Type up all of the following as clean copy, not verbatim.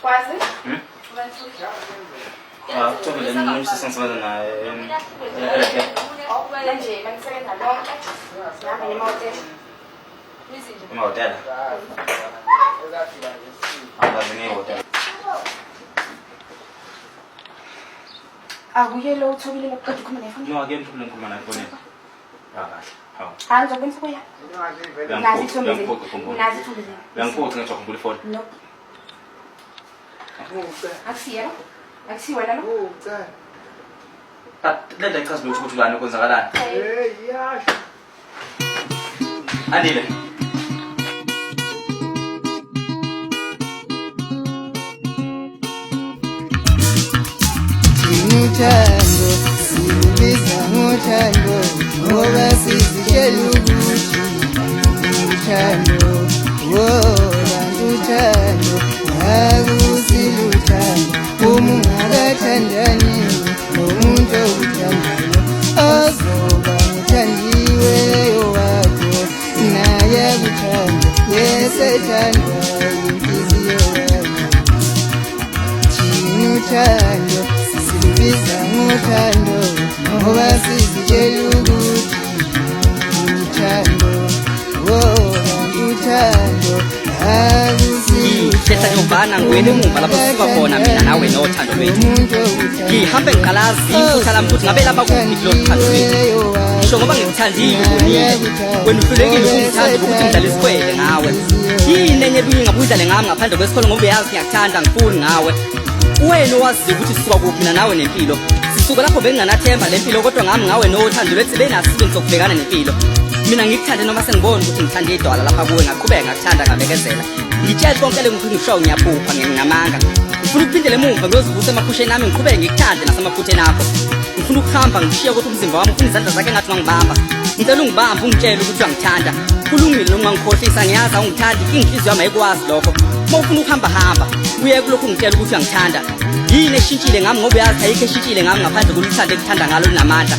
Quase? Estou olhando uma estação semana na Nje, manisebenza lonke. Nami nemahotela. hotel. Hotel. Akuye lo uthobile ngokuqeda ukukhuluma nefoni. No, again problem kuma na phone. Hayi ngizokwenza kuya. Nazi ithombe zini. Nazi ithombe zini. Ngangiphoqa ngithoka ngibule phone. No. Akusiya. Akusiya wena lo. Lenda ichaza ukuthi ulana kwenzakalani. Andile. Uthando sibiza ngothando ngoba sizitshela ukuthi uthando woba uthando akusiluthando uma ungakathandani nomuntu okuthandayo azoba nguthandiwe wakho naye akuthanda yesethanda inhliziyo yakho thina uthando sibiza ngothando ngoba sizitshela ukuthi uthando woba uthando Khetha nyumbana ngwele mumva lapho sisuka khona mina nawe nothando lwethu. Ngihambe ngiqalazi iphutha lami ukuthi ngabe lapha kuphi kulo thando lwethu. Ngisho ngoba ngikuthandile bonile. Wena uhlulekile ukungithanda ukuthi ngidlale isikwele ngawe. Yini enye ebinye ngabudlale ngami ngaphandle kwesikole ngoba uyazi ngiyakuthanda ngifuni ngawe. Wena owazi ukuthi sisuka kuphi mina nawe nempilo. Sisuka lapho benginganathemba lempilo kodwa ngami ngawe nothando lwethu benasibini sokubhekana nempilo. Mina ngikuthande noma sengibona ukuthi ngithanda idwala lapha kuwe ngaqhubeka ngakuthanda ngabekezela. Ngitshela konke lengikhulu ngisho ngiyaphupha nginamanga. Ngifuna ukuphindele emuva ngiyozivusa emaphusheni ami ngiqhubeke ngikuthande nasemaphutheni akho. Ngifuna ukuhamba ngishiya ukuthi umzimba wami ufuna izandla zakhe ngathi ungibamba. Ngicela ungibambe ungitshele ukuthi uyangithanda. Kulungile noma ngikhohlisa ngiyazi awungithandi inhliziyo yami ayikwazi lokho. Uma ufuna ukuhamba hamba uye kulokhu ungitshela ukuthi uyangithanda. Yini eshintshile ngami ngoba uyazi ayikho eshintshile ngami ngaphandle koluthanda ekuthanda ngalo linamandla.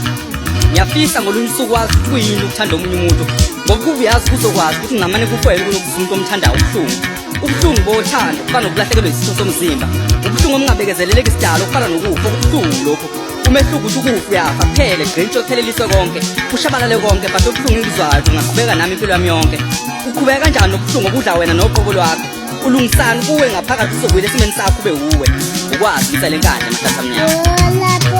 Ngiyafisa ngolunye usuku wazi ukuthi kuyini ukuthanda omunye umuntu ngoba kuba uyazi kuzokwazi ukuthi ngamane kufwele kunokuthi umuntu omthandayo ubuhlungu. Ubuhlungu bothando kufana nokulahlekelwa isitho somzimba. Ubuhlungu obungabekezeleleki isidalo kufana nokufa okubuhlungu lokho. Umehluko ukuthi ukufa uyafa kuphele gqintsho kupheleliswe konke kushabalale konke but ubuhlungu engizwayo ungaqhubeka nami impilo yami yonke. Uqhubeka kanjani nobuhlungu obudla wena noqobo lwakho? Ulungisani kuwe ngaphakathi uzobuyela esimeni sakho ube uwe ukwazi ukuthi le nkandla emhlatha mnyama.